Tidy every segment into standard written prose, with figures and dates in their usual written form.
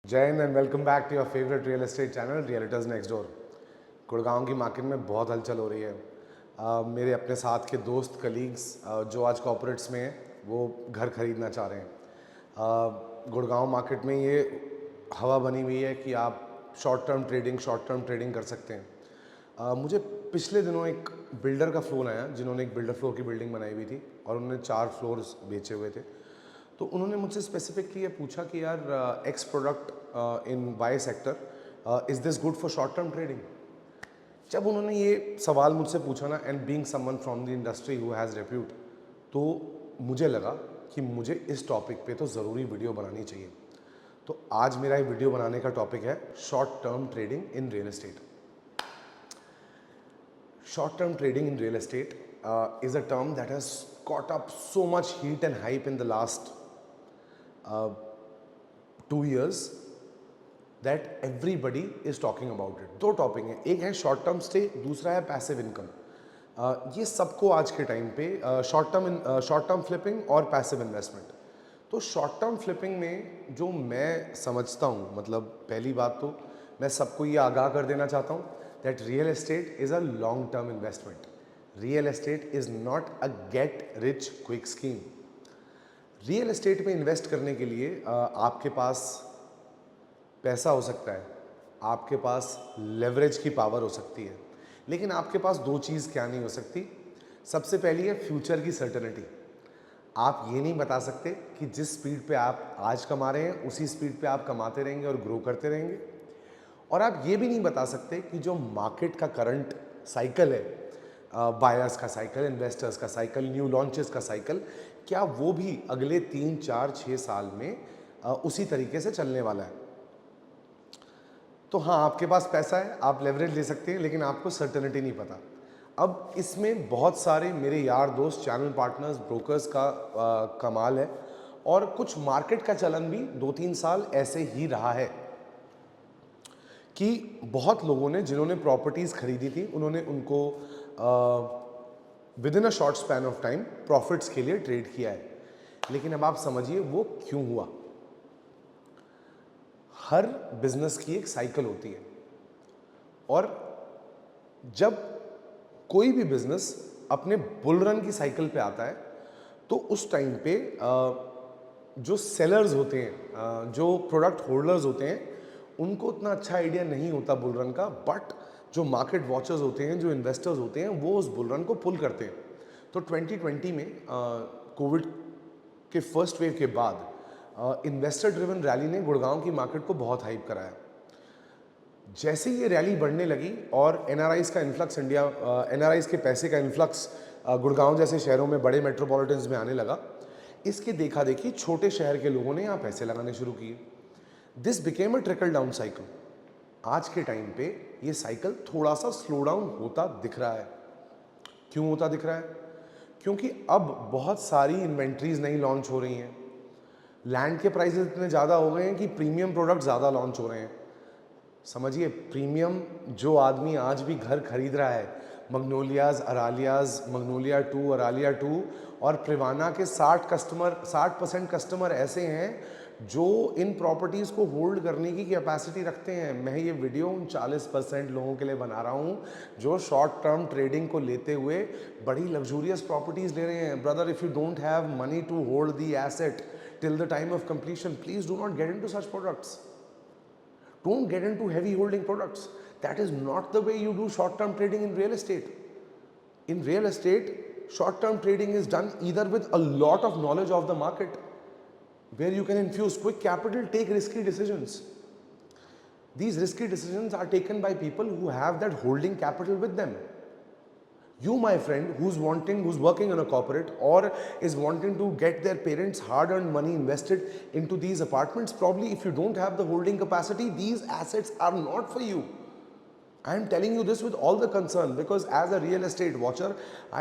जय Hind and welcome back to your favourite real estate channel realtors next door. Gurgaon की market में बहुत हलचल हो रही है। मेरे अपने साथ के दोस्त कलीग्स जो आज कॉर्पोरेट्स में हैं वो घर खरीदना चाह रहे हैं। गुड़गांव मार्केट में ये हवा बनी हुई है कि आप शॉर्ट टर्म ट्रेडिंग कर सकते हैं। मुझे पिछले दिनों एक बिल्डर का फ़ोन आया जिन्होंने एक बिल्डर फ्लोर की बिल्डिंग बनाई हुई थी और उन्होंने 4 फ्लोर्स बेचे हुए थे। तो उन्होंने मुझसे स्पेसिफिकली ये पूछा कि यार X product in Y sector is this good for short term trading. जब उन्होंने ये सवाल मुझसे पूछा ना, and being someone from the industry who has repute, तो मुझे लगा कि मुझे इस टॉपिक पे तो ज़रूरी वीडियो बनानी चाहिए। तो आज मेरा ये वीडियो बनाने का टॉपिक है short term trading in real estate. Short term trading in real estate is a term that has caught up so much heat and hype in the last 2 years that everybody is talking about it. दो topic हैं, एक है short term stay, दूसरा है passive income. ये सबको आज के टाइम पे शॉर्ट टर्म फ्लिपिंग और पैसिव इन्वेस्टमेंट। तो शॉर्ट टर्म फ्लिपिंग में जो मैं समझता हूँ, मतलब पहली बात तो मैं सबको ये आगाह कर देना चाहता हूँ that real estate is a long term investment. Real estate is not a get rich quick scheme. Real estate में इन्वेस्ट करने के लिए आपके पास पैसा हो सकता है, आपके पास लेवरेज की पावर हो सकती है, लेकिन आपके पास दो चीज़ क्या नहीं हो सकती। सबसे पहली है फ्यूचर की सर्टेनिटी। आप ये नहीं बता सकते कि जिस स्पीड पे आप आज कमा रहे हैं उसी स्पीड पे आप कमाते रहेंगे और ग्रो करते रहेंगे। और आप ये भी नहीं बता सकते कि जो मार्केट का करंट साइकिल है, बायर्स का साइकिल, इन्वेस्टर्स का साइकिल, न्यू लॉन्चेस का साइकिल, क्या वो भी अगले 3, 4, 6 साल में उसी तरीके से चलने वाला है। तो हाँ, आपके पास पैसा है, आप लेवरेज ले सकते हैं, लेकिन आपको सर्टेनिटी नहीं पता। अब इसमें बहुत सारे मेरे यार दोस्त, चैनल पार्टनर्स, ब्रोकर्स का कमाल है, और कुछ मार्केट का चलन भी 2-3 साल ऐसे ही रहा है कि बहुत लोगों ने, जिन्होंने प्रॉपर्टीज़ खरीदी थी, उन्होंने उनको with in a short span of time profits के लिए ट्रेड किया है। लेकिन अब आप समझिए वो क्यों हुआ। हर बिजनेस की एक साइकिल होती है, और जब कोई भी बिजनेस अपने बुल रन की साइकिल पे आता है तो उस टाइम पे जो सेलर्स होते हैं, जो प्रोडक्ट होल्डर्स होते हैं, उनको उतना अच्छा आइडिया नहीं होता बुल रन का, बट जो मार्केट वॉचर्स होते हैं, जो इन्वेस्टर्स होते हैं, वो उस बुल रन को पुल करते हैं। तो 2020 में कोविड के फर्स्ट वेव के बाद इन्वेस्टर ड्रिवन रैली ने गुड़गांव की मार्केट को बहुत हाइप कराया। जैसे ये रैली बढ़ने लगी और एनआरआईज का इन्फ्लक्स, एनआरआईज के पैसे का इन्फ्लक्स गुड़गांव जैसे शहरों में, बड़े मेट्रोपॉलिटन्स में आने लगा, इसके देखा देखी छोटे शहर के लोगों ने यहाँ पैसे लगाने शुरू किए। This became a trickle down cycle. आज के टाइम पे ये साइकिल थोड़ा सा स्लो डाउन होता दिख रहा है। क्यों होता दिख रहा है? क्योंकि अब बहुत सारी इन्वेंट्रीज नई लॉन्च हो रही हैं, लैंड के प्राइसेस इतने ज़्यादा हो गए हैं कि प्रीमियम प्रोडक्ट ज़्यादा लॉन्च हो रहे हैं। समझिए, प्रीमियम जो आदमी आज भी घर खरीद रहा है, मग्नोलियाज, अरालियाज, मग्नोलिया 2, अरालिया 2 और प्रिवाना के 60% कस्टमर ऐसे हैं जो इन प्रॉपर्टीज़ को होल्ड करने की कैपेसिटी रखते हैं। मैं ये वीडियो उन 40% लोगों के लिए बना रहा हूँ जो शॉर्ट टर्म ट्रेडिंग को लेते हुए बड़ी लग्जूरियस प्रॉपर्टीज़ ले रहे हैं। Brother, if you don't have money to hold the asset till the time of completion, please do not get into such products. Don't get into heavy holding products. That is not the way you do short term trading in real estate. In real estate, short term trading is done either with a lot of knowledge of the market, where you can infuse quick capital, take risky decisions. These risky decisions are taken by people who have that holding capital with them. You, my friend, who's working in a corporate or is wanting to get their parents' hard-earned money invested into these apartments, probably if you don't have the holding capacity, these assets are not for you. I am telling you this with all the concern, because as a real estate watcher,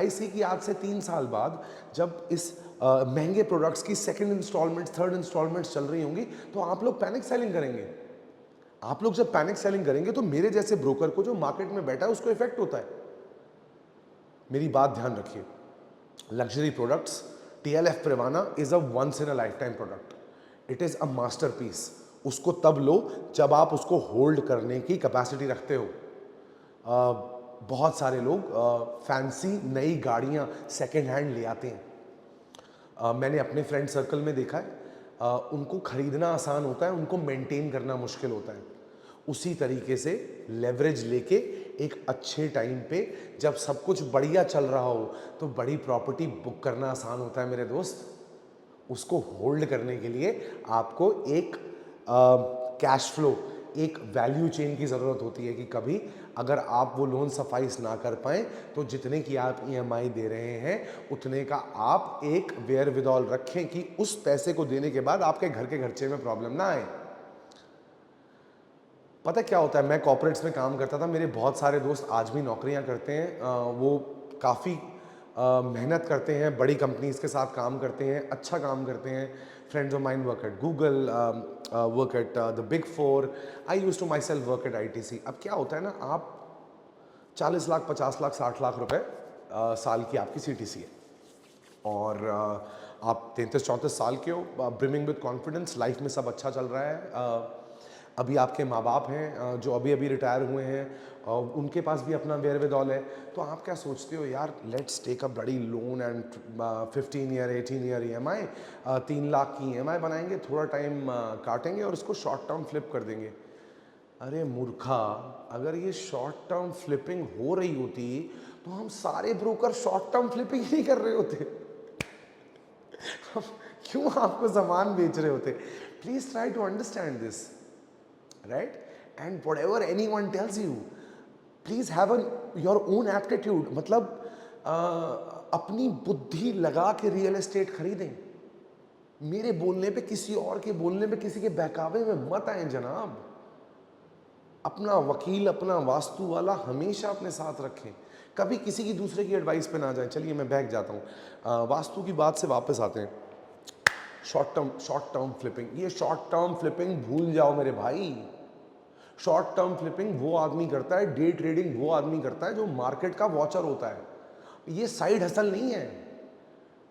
I see कि आज से 3 साल बाद जब इस महंगे products की second installments, third installments चल रही होंगी, तो आप लोग पैनिक सेलिंग करेंगे। आप लोग जब पैनिक सेलिंग करेंगे तो मेरे जैसे ब्रोकर को, जो मार्केट में बैठा है, उसको इफेक्ट होता है। मेरी बात ध्यान रखिए, luxury products, TLF Privana is a once in a lifetime product. It is a masterpiece. उसको तब लो जब आप उसको होल्ड करने की कैपेसिटी रखते हो। बहुत सारे लोग फैंसी नई गाड़ियाँ सेकेंड हैंड ले आते हैं। मैंने अपने फ्रेंड सर्कल में देखा है, उनको खरीदना आसान होता है, उनको मेंटेन करना मुश्किल होता है। उसी तरीके से लेवरेज लेके एक अच्छे टाइम पे जब सब कुछ बढ़िया चल रहा हो तो बड़ी प्रॉपर्टी बुक करना आसान होता है मेरे दोस्त। उसको होल्ड करने के लिए आपको एक कैश फ्लो, एक वैल्यू चेन की ज़रूरत होती है कि कभी अगर आप वो लोन सफाइस ना कर पाएँ तो जितने की आप ईएमआई दे रहे हैं उतने का आप एक वेयर विदॉल रखें कि उस पैसे को देने के बाद आपके घर के खर्चे में प्रॉब्लम ना आए। पता क्या होता है, मैं कॉर्पोरेट्स में काम करता था, मेरे बहुत सारे दोस्त आज भी नौकरियां करते हैं। वो काफ़ी मेहनत करते हैं, बड़ी कंपनीज के साथ काम करते हैं, अच्छा काम करते हैं। Friends of mine work at Google, work at the big four. I used to myself work at ITC। अब क्या होता है ना, आप 40 लाख 50 लाख 60 लाख रुपए साल की आपकी CTC है और आप 33-34 साल के हो, ब्रिमिंग विद कॉन्फिडेंस, लाइफ में सब अच्छा चल रहा है। अभी आपके माँ बाप हैं जो अभी अभी रिटायर हुए हैं, उनके पास भी अपना वेयर विदॉल है। तो आप क्या सोचते हो, यार लेट्स टेक अ बड़ी loan and 15 year 18 year EMI, 3 lakh की EMI बनाएंगे, थोड़ा टाइम काटेंगे और उसको शॉर्ट टर्म फ्लिप कर देंगे। अरे मूर्खा, अगर ये शॉर्ट टर्म फ्लिपिंग हो रही होती तो हम सारे ब्रोकर शॉर्ट टर्म फ्लिपिंग नहीं कर रहे होते। क्यों आपको सामान बेच रहे होते? Please try to understand this, right? And whatever anyone tells you, please have your own aptitude. मतलब अपनी बुद्धि लगा के रियल एस्टेट खरीदें। मेरे बोलने पे, किसी और के बोलने पे, किसी के बहकावे में मत आए जनाब। अपना वकील, अपना वास्तु वाला हमेशा अपने साथ रखें, कभी किसी की दूसरे की एडवाइस पे ना जाएं। चलिए मैं बहक जाता हूँ, वास्तु की बात से वापस आते हैं। शॉर्ट टर्म फ्लिपिंग, ये शॉर्ट टर्म फ्लिपिंग भूल जाओ मेरे भाई। शॉर्ट टर्म फ्लिपिंग वो आदमी करता है, डे ट्रेडिंग वो आदमी करता है जो मार्केट का वॉचर होता है। ये साइड हसल नहीं है।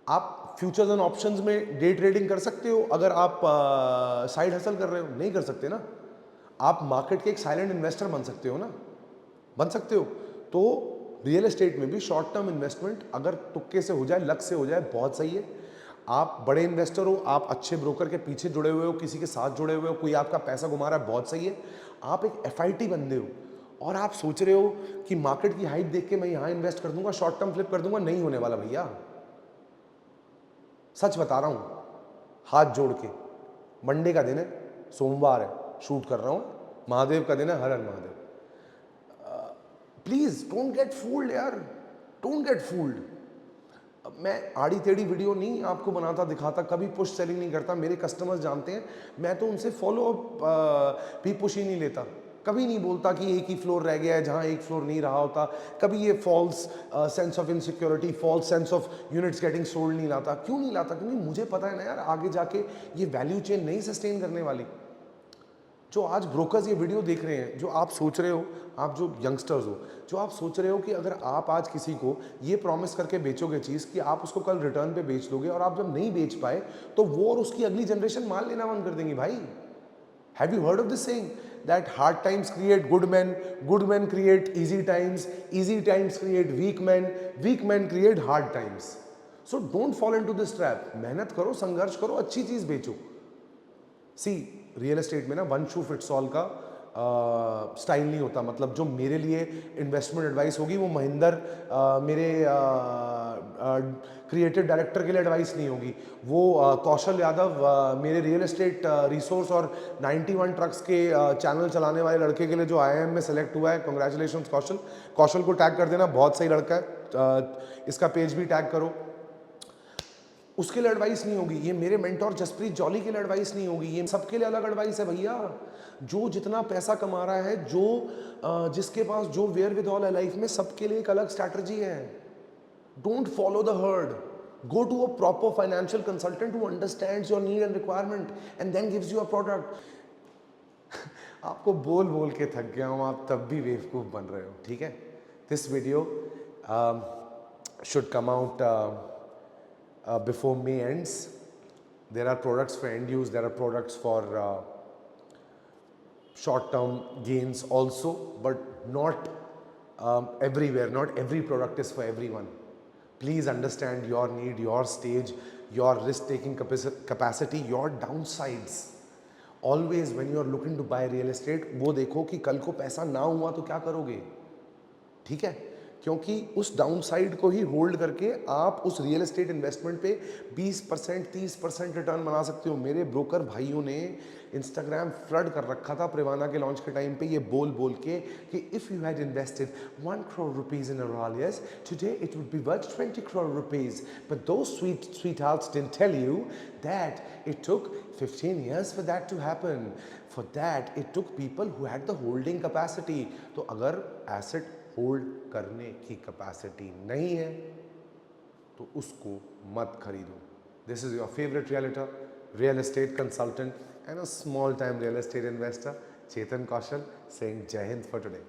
आप फ्यूचर्स एंड ऑप्शंस में डे ट्रेडिंग कर सकते हो, अगर आप साइड हसल कर रहे हो? नहीं कर सकते ना। आप मार्केट के एक साइलेंट इन्वेस्टर बन सकते हो ना, बन सकते हो। तो रियल एस्टेट में भी शॉर्ट टर्म इन्वेस्टमेंट अगर तुक्के से हो जाए, लक से हो जाए, बहुत सही है। आप बड़े इन्वेस्टर हो, आप अच्छे ब्रोकर के पीछे जुड़े हुए हो, किसी के साथ जुड़े हुए हो, कोई आपका पैसा घुमा रहा है, बहुत सही है। आप एक FIT बंदे हो और आप सोच रहे हो कि मार्केट की हाइट देख के मैं यहां इन्वेस्ट कर दूंगा, शॉर्ट टर्म फ्लिप कर दूंगा। नहीं होने वाला भैया, सच बता रहा हूं, हाथ जोड़ के। मंडे का दिन है, सोमवार है, शूट कर रहा हूं, महादेव का दिन है, हर हर Mahadev. Please don't get fooled यार, डोंट गेट फूल्ड। मैं आड़ी टेढ़ी वीडियो नहीं आपको बनाता दिखाता, कभी पुश सेलिंग नहीं करता। मेरे कस्टमर्स जानते हैं, मैं तो उनसे फॉलो अप भी पुश ही नहीं लेता। कभी नहीं बोलता कि एक ही फ्लोर रह गया है जहां एक फ्लोर नहीं रहा होता। कभी ये false sense of insecurity, false sense of units getting sold नहीं लाता। क्यों नहीं लाता? क्योंकि मुझे पता है ना यार, आगे जाके ये वैल्यू चेन नहीं सस्टेन करने वाली। जो आज ब्रोकर्स ये वीडियो देख रहे हैं, जो आप सोच रहे हो, आप जो यंगस्टर्स हो, जो आप सोच रहे हो कि अगर आप आज किसी को ये प्रॉमिस करके बेचोगे चीज़ कि आप उसको कल रिटर्न पे बेच दोगे, और आप जब नहीं बेच पाए तो वो और उसकी अगली जनरेशन माल लेना बंद कर देंगी भाई। Have you heard of this saying that hard times create good man create easy times create weak man create hard times. So don't fall into this trap. मेहनत करो, संघर्ष करो, अच्छी चीज़ बेचो। सी, रियल एस्टेट में ना वन शू फिट्स ऑल का style नहीं होता। मतलब जो मेरे लिए इन्वेस्टमेंट एडवाइस होगी वो महेंद्र मेरे क्रिएटिव डायरेक्टर के लिए एडवाइस नहीं होगी। वो कौशल यादव मेरे रियल एस्टेट रिसोर्स और 91 ट्रक्स के चैनल चलाने वाले लड़के के लिए जो IIM में सेलेक्ट हुआ है, कॉन्ग्रेचुलेशन कौशल। कौशल को टैग कर देना, बहुत सही लड़का है। इसका पेज भी टैग करो। उसके लिए एडवाइस नहीं होगी। ये मेरे मेंटोर जसप्रीत जॉली के लिए एडवाइस नहीं होगी। ये सबके लिए अलग एडवाइस है भैया। जो जितना पैसा कमा रहा है, जो जिसके पास जो वेयर विद ऑल है लाइफ में, सबके लिए एक अलग स्ट्रैटेजी है। Don't follow the heard, go to a proper financial consultant who understands your need and requirement and then gives you a product। आपको बोल बोल के थक गया हूं, आप तब भी बेवकूफ बन रहे हो, ठीक है? This video should come out before May ends. There are products for end use, there are products for short term gains also, but not everywhere. Not every product is for everyone. Please understand your need, your stage, your risk taking capacity, your downsides. Always when you are looking to buy real estate, वो देखो कि कल को पैसा ना हुआ तो क्या करोगे, ठीक है? क्योंकि उस डाउनसाइड को ही होल्ड करके आप उस रियल एस्टेट इन्वेस्टमेंट पे 20% 30% रिटर्न बना सकते हो। मेरे ब्रोकर भाइयों ने इंस्टाग्राम फ्लड कर रखा था प्रिवाना के लॉन्च के टाइम पे ये बोल बोल के कि if you had invested 1 crore rupees in Aurelius, today it would be worth 20 crore rupees. But those sweethearts didn't tell you that it took 15 years for that to happen. For that it took people who had the holding capacity. तो अगर asset hold करने की capacity नहीं है तो उसको मत खरीदो। This is your favourite real estate consultant and a small time real estate investor, Chetan Kaushal, saying Jai Hind for today.